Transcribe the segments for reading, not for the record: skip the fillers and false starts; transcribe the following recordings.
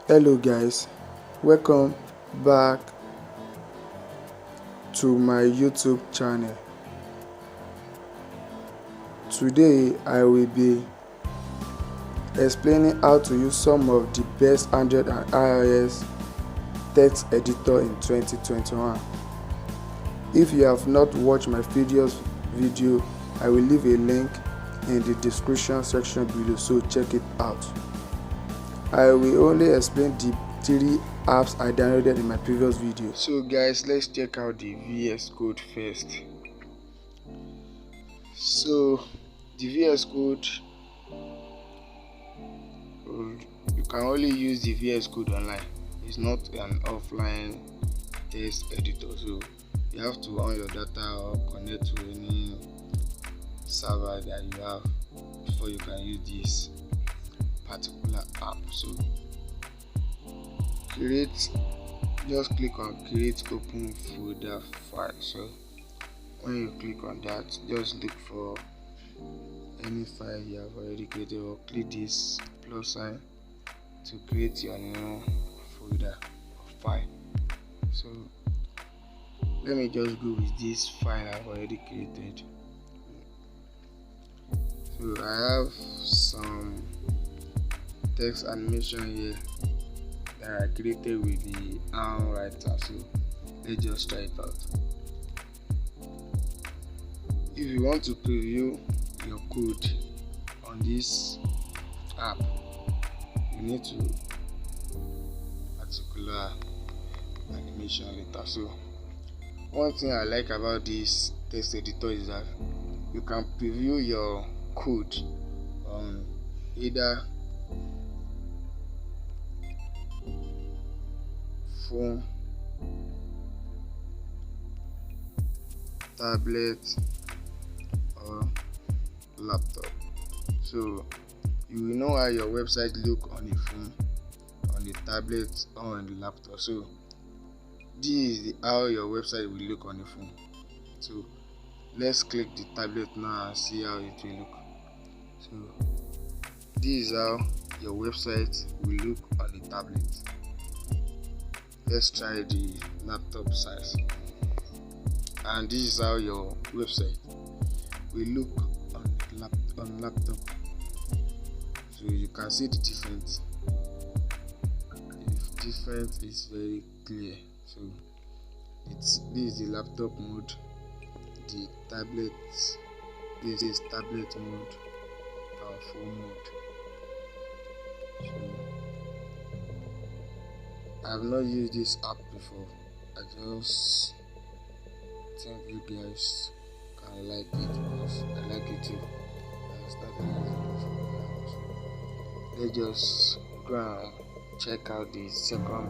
Hello guys, welcome back to my YouTube channel. Today I will be explaining how to use some of the best Android and iOS text editor in 2021. If you have not watched my previous video, I will leave a link in the description section below, so check it out. I will only explain the 3 apps I downloaded in my previous video. So guys, let's check out the VS Code first. So the VS Code, you can only use the VS Code online. It's not an offline text editor, so you have to on your data or connect to any server that you have before you can use this particular app. So just click on create open folder file. So when you click on that, just look for any file you have already created, or click this plus sign to create your new folder or file. So let me just go with this file I've already created. So I have some text animation here that I created with the ARM writer, so let's just try it out. If you want to preview your code on this app, you need to particular animation later. So one thing I like about this text editor is that you can preview your code on either phone, tablet or laptop. So you will know how your website look on a phone, on the tablet or on the laptop. So this is how your website will look on the phone. So let's click the tablet now and see how it will look. So this is how your website will look on the tablet. Let's try the laptop size, and this is how your website will look on laptop. So you can see the difference. The difference is very clear. So this is the laptop mode, the tablet, this is tablet mode and phone mode. So I have not used this app before. I just think you guys can like it because I like it too. I started using it before. So let's just go and check out the second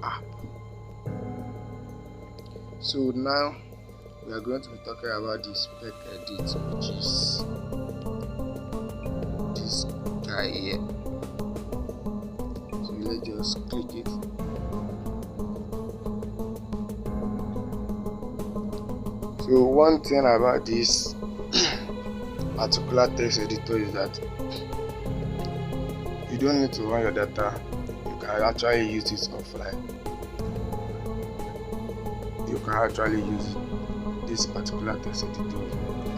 app. So now we are going to be talking about the spec edit, which is this guy here. So let's just click it. So one thing about this particular text editor is that you don't need to run your data. You can actually use it offline. You can actually use this particular text editor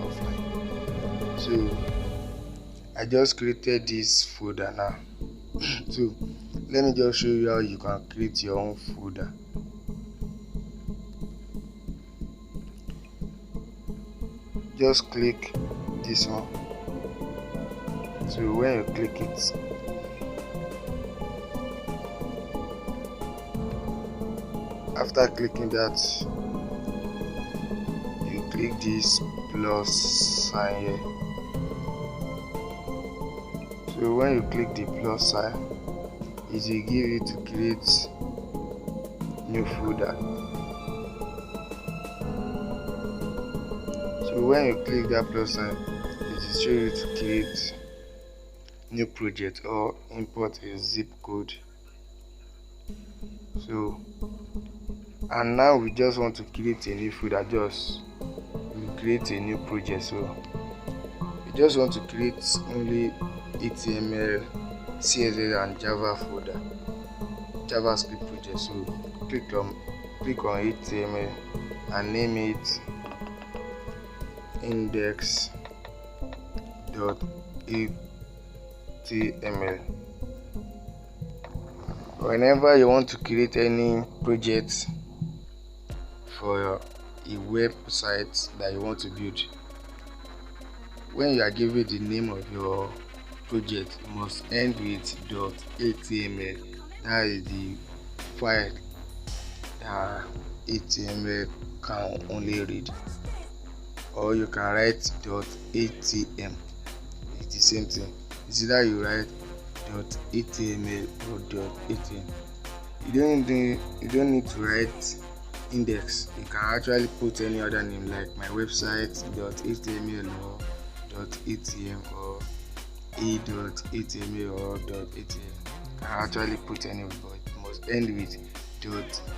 offline. So I just created this folder now. So let me just show you how you can create your own folder. Just click this one. So when you click it, after clicking that, you click this plus sign here. So when you click the plus sign, it will give you to create new folder. So when you click that plus sign, it will show you to create new project or import a zip code. So and now we just want to create a new folder. We create a new project. So we just want to create only HTML CSS and Java folder, JavaScript project. So click on HTML and name it index.html. Whenever you want to create any project for a website that you want to build, when you are giving the name of your project, you must end with .html. that is the file that HTML can only read, or you can write .atm. It's the same thing. It's either you write .html or .atm. You don't need to write index. You can actually put any other name like my website .html or .atm or a.html or .atm. You can actually put any, but it must end with .html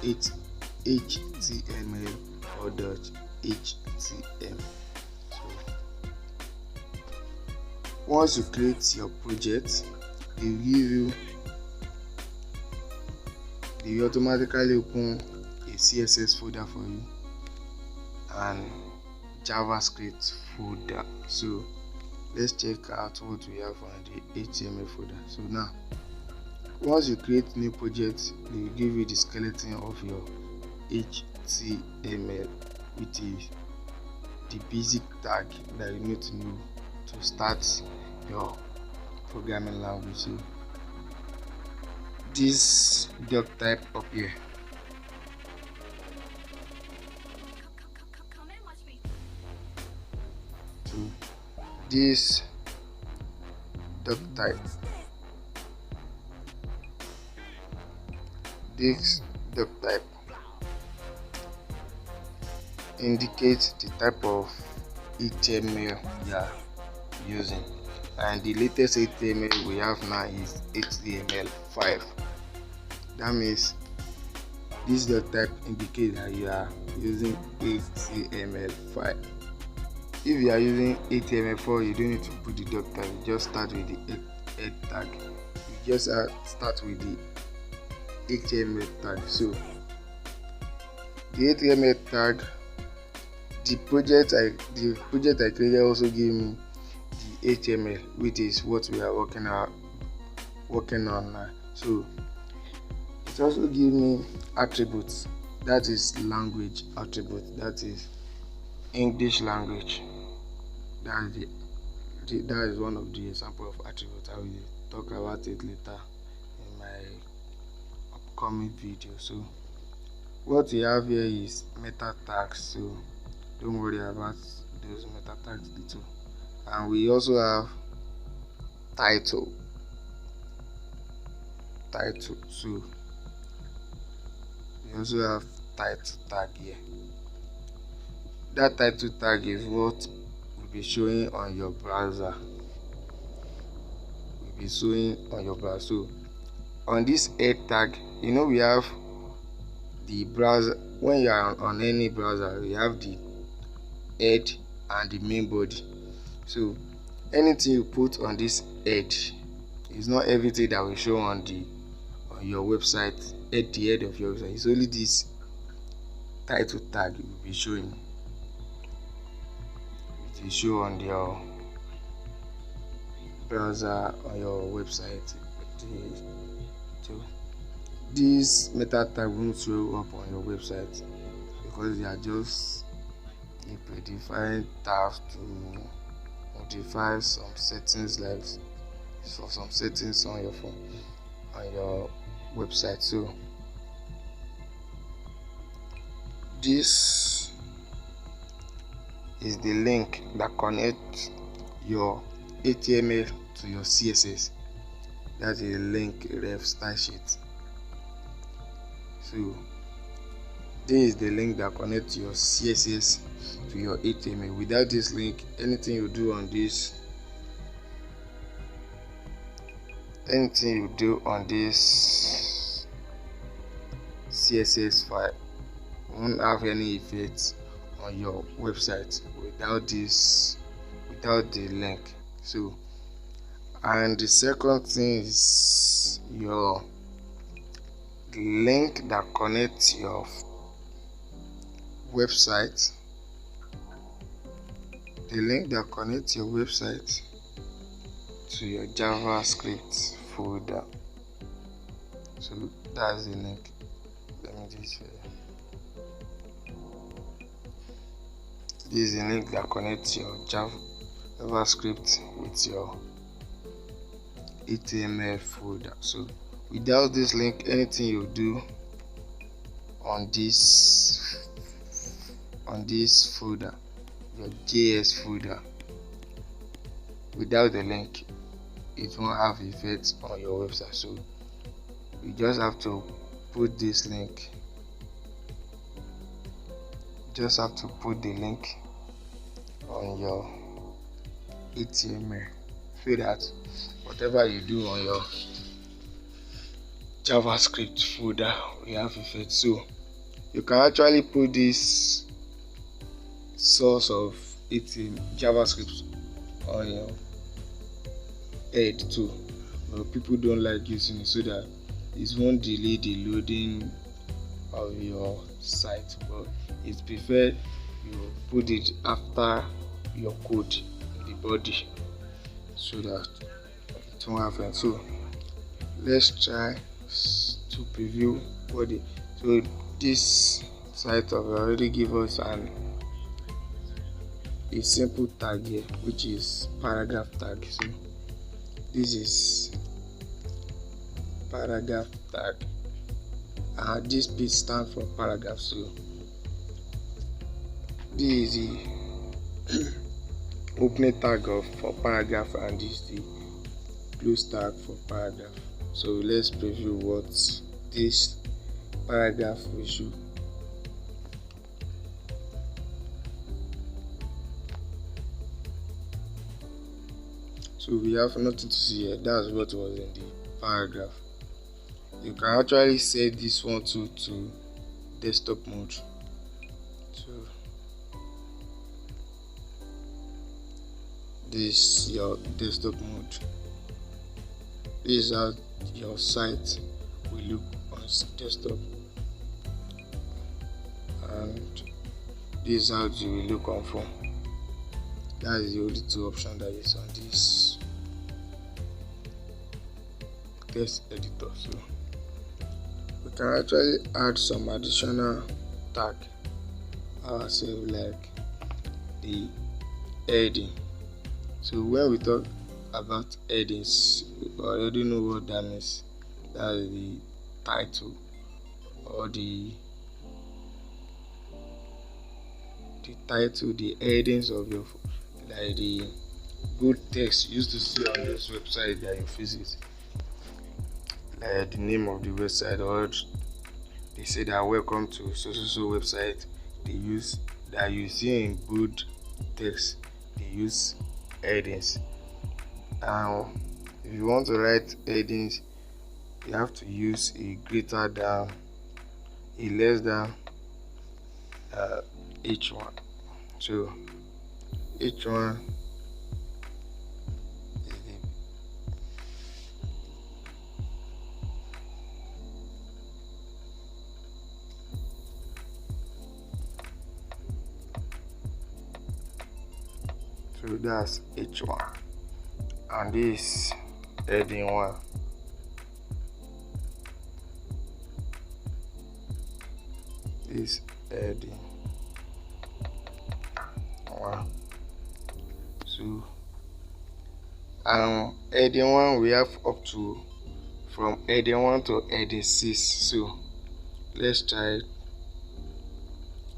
or .htm. So once you create your project, they will automatically open a CSS folder for you and JavaScript folder. So let's check out what we have on the HTML folder. So now, once you create new project, they will give you the skeleton of your HTML, which is the basic tag that you need to know to start your programming language. So this doc type up here, so this doc type, indicates the type of HTML you are using, and the latest HTML we have now is HTML5. That means this doc type indicates that you are using HTML5. If you are using HTML4, you don't need to put the doc tag. You just start with the head tag. You just start with the HTML tag. So the HTML tag, the project I created also gave me the HTML, which is what we are working on now. So it also gives me attributes, that is language attribute, that is English language. That is one of the example of attributes. I will talk about it later in my upcoming video. So what we have here is meta tags, so don't worry about those meta tags too. And we also have title. So we also have title tag here. That title tag is what will be showing on your browser. So on this head tag, we have the browser. When you are on any browser, we have the head and the main body. So anything you put on this head is not everything that will show on your website, at the head of your website. It's only this title tag will be showing. It will show on your browser, on your website. So this meta tag won't show up on your website because they are just a predefined tabs to modify some settings, like for some settings on your phone, on your website. So this is the link that connects your HTML to your CSS. That's a link ref style sheet. So this is the link that connects your CSS to your HTML. Without this link, anything you do on this CSS file won't have any effect on your website without the link. So And the second thing is your link that connects your website. The link that connects your website to your JavaScript folder. So that's the link. Let me just show you. This is the link that connects your JavaScript with your HTML folder. So without this link, anything you do on this folder, your JS folder, without the link, it won't have effect on your website. So you just have to put this link. Just have to put the link on your HTML so that whatever you do on your JavaScript folder will have effect. So you can actually put this source of JavaScript on your head too, but people don't like using it so that it won't delay the loading of your site. But it's preferred you put it after your code in the body so that it won't happen. So let's try to preview body. So this site have already give us a simple tag here, which is paragraph tag. So this is paragraph tag, and this P stands for paragraph. So this is the opening tag for paragraph, and this is the close tag for paragraph. So let's preview what this paragraph will show. So we have nothing to see here. That's what was in the paragraph. You can actually set this one to desktop mode. So this is your desktop mode. This is how your site will look on desktop, and this is how it will look on phone. That is the only two options that is on this text editor. So we can actually add some additional tag ourselves, like the heading. So when we talk about headings, we already know what that means. That is the title or the title, the headings of your, like the good text you used to see on this website that you visit, like the name of the website, or they say that welcome to so website. They use that you see in good text, they use headings. Now if you want to write headings, you have to use a greater than, a less than h1. So h1 is so that's h1, and this heading 1. This heading 1. So heading 1 we have up to from heading 1 to heading 6. So let's try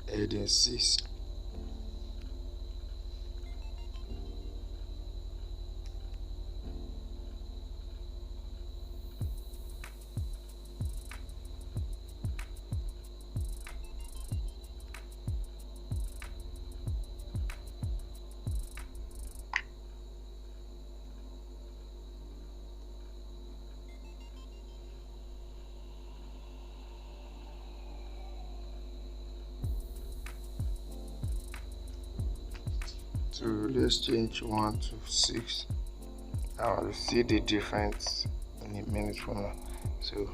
heading 6. So let's change 1 to 6. Now you see the difference in a minute from now. So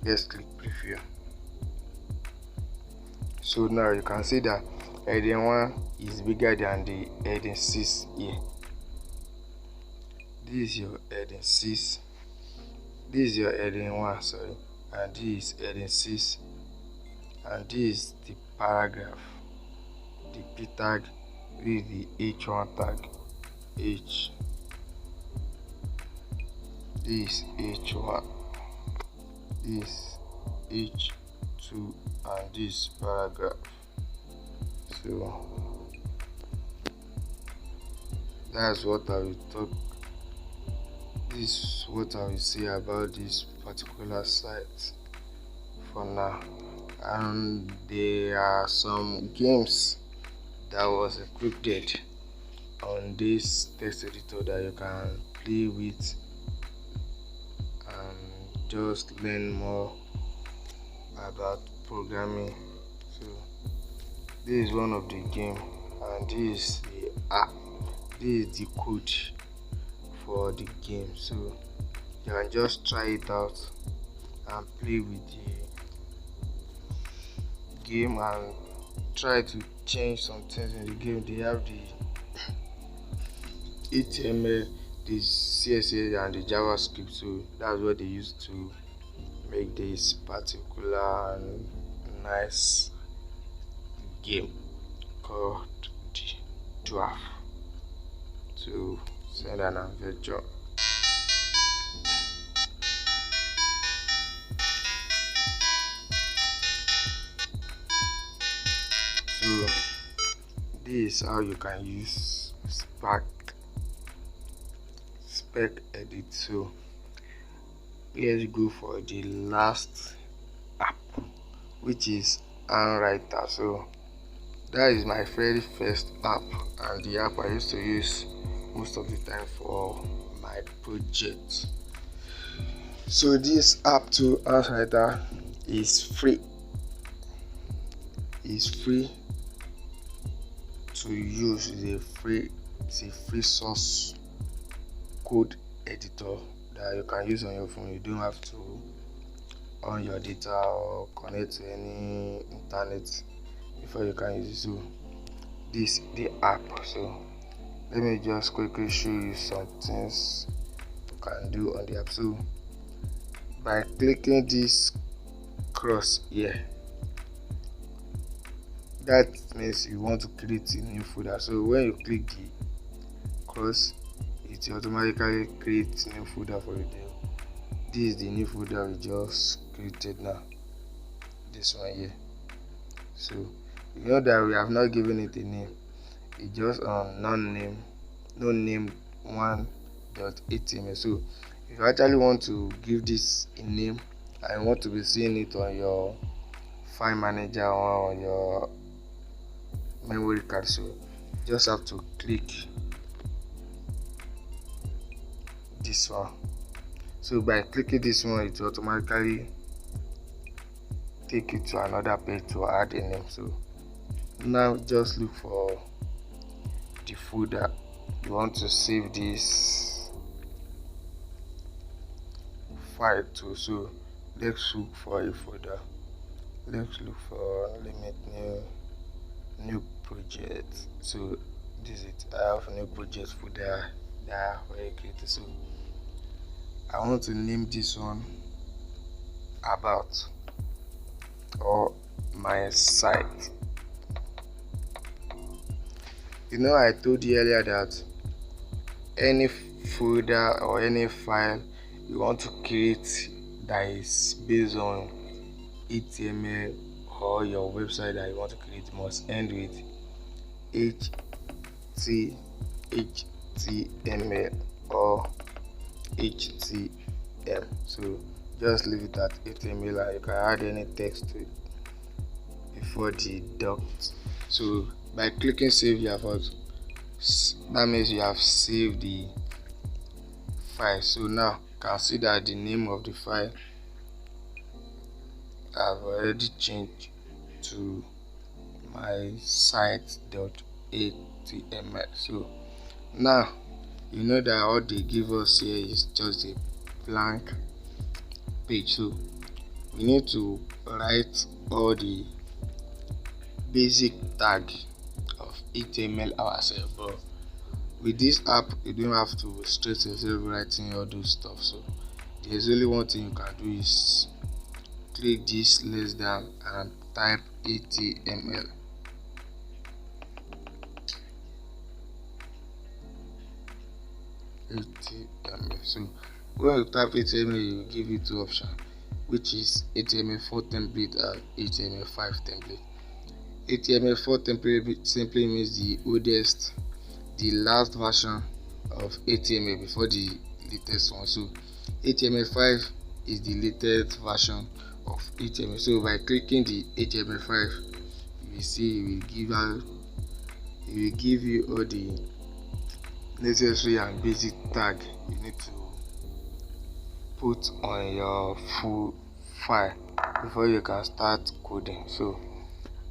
let's click preview. So now you can see that heading 1 is bigger than the heading 6 here. This is your heading 6, this is your heading 1, sorry, and this is heading 6, and this is the paragraph, the p tag, this is the h1 tag, h, this h1, this h2, and this paragraph. So that's what I will talk. This is what I will say about this particular site for now. And there are some games that was encrypted on this text editor that you can play with and just learn more about programming. So this is one of the game, and this is the app, this is the code for the game. So you can just try it out and play with the game and try to change some things in the game. They have the HTML, the CSS, and the JavaScript, so that's what they use to make this particular and nice game called the Dwarf to send an adventure. So this is how you can use spec edit. So let's go for the last app, which is Handwriter. So that is my very first app, and the app I used to use most of the time for my project. So this app to Handwriter is free. It's free to use. It's a free source code editor that you can use on your phone. You don't have to on your data or connect to any internet before you can use it. So this the app. So let me just quickly show you some things you can do on the app. So by clicking this cross here, that means you want to create a new folder. So when you click the cross, it automatically creates a new folder for you. This is the new folder we just created now, this one here. So you know that we have not given it a name. It's just on no name 1.html. So if you actually want to give this a name and want to be seeing it on your file manager or on your memory card, so just have to click this one. So by clicking this one, it will automatically take you to another page to add a name. So now just look for the folder you want to save this file to. So let's look for a folder. Let's look for new project. So this is it. I have a new project folder that I already created. So I want to name this one about or my site. You know, I told you earlier that any folder or any file you want to create that is based on HTML or your website that you want to create must end with HTML or HTML. So just leave it at HTML, and you can add any text to it before the dot. So by clicking save, that means you have saved the file. So now you can see that the name of the file I've already changed to my site.html. So now you know that all they give us here is just a blank page, so we need to write all the basic tag of HTML ourselves. But with this app, you don't have to stress yourself writing all those stuff. So there's only one thing you can do is click this less than and type HTML. So when you type HTML, you give you two options, which is HTML4 template and HTML5 template. HTML4 template simply means the oldest, the last version of HTML before the latest one. So HTML5 is the latest version of HTML. So by clicking the HTML5, you will see it will give you all the necessary and basic tag you need to put on your full file before you can start coding. So,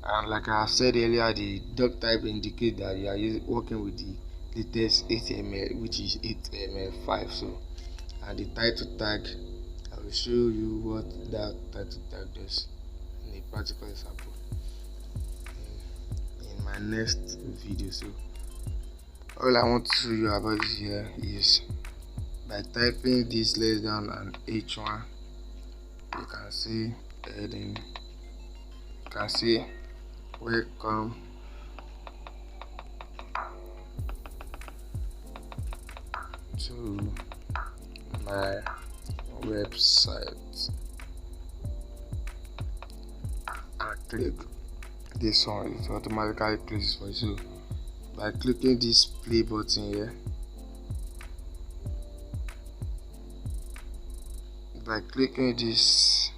and like I said earlier, the doc type indicates that you are working with the latest HTML, which is HTML5. So, and the title tag, I will show you what that title tag does in a practical example in my next video. So all I want to show you about this here is by typing this less than and h1, you can see heading, you can see welcome to my website. I click this one, it automatically closes for you. So by clicking this play button here, by clicking this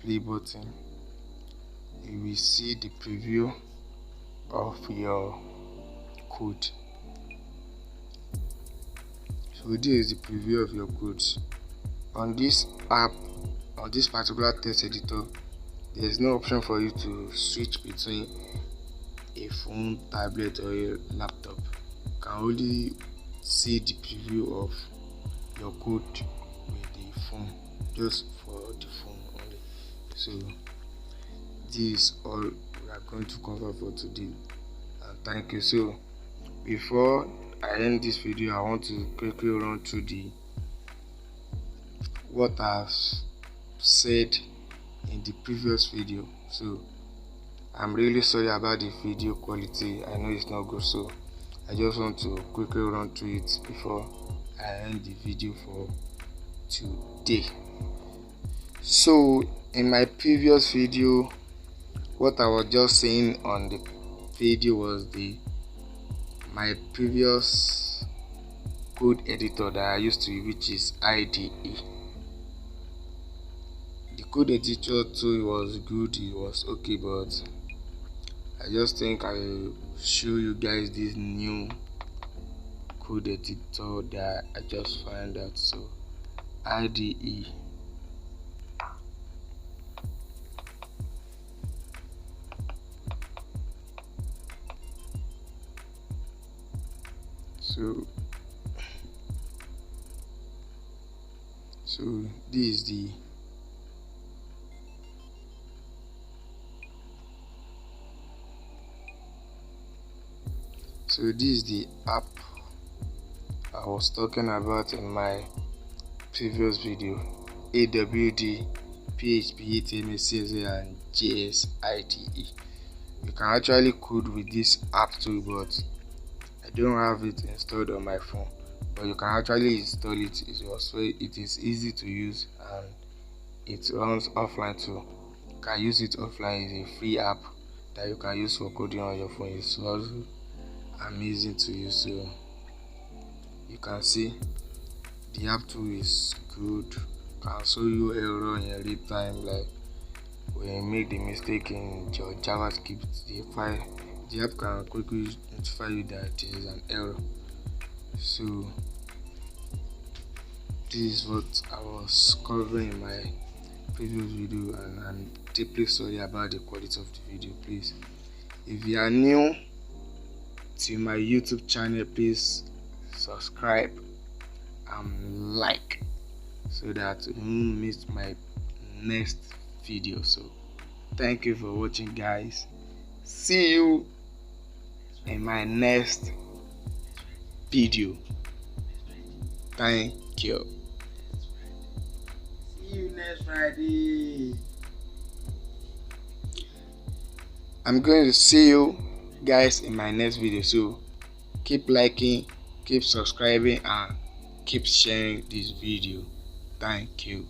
play button, you will see the preview of your code. So this is the preview of your codes. On this app, on this particular text editor, there is no option for you to switch between a phone, tablet or a laptop. You can only see the preview of your code with the phone, just for the phone only. So this is all we are going to cover for today, and thank you. So before I end this video, I want to quickly run through what I've said in the previous video. So I'm really sorry about the video quality. I know it's not good, so I just want to quickly run through it before I end the video for today. So in my previous video, what I was just saying on the video was my previous code editor that I used to use, which is IDE. The code editor too was good, it was okay, but I just think I will show you guys this new code editor that I just found out. So IDE. So this is the app I was talking about in my previous video. AWD, PHP, HTML, CSS and JS IDE. You can actually code with this app too, but I don't have it installed on my phone. But you can actually install it. It is easy to use and it runs offline too. You can use it offline. It's a free app that you can use for coding on your phone. It's also amazing to use. So you can see the app too is good. Can show you error in real time, like when you make the mistake in your JavaScript, the app can quickly notify you that there is an error. So this is what I was covering in my previous video, and I'm deeply sorry about the quality of the video. Please, if you are new to my YouTube channel, please subscribe and like so that you won't miss my next video. So thank you for watching, guys. See you in my next video. Thank you. See you next Friday. I'm going to see you guys in my next video. So keep liking, keep subscribing, and keep sharing this video. Thank you.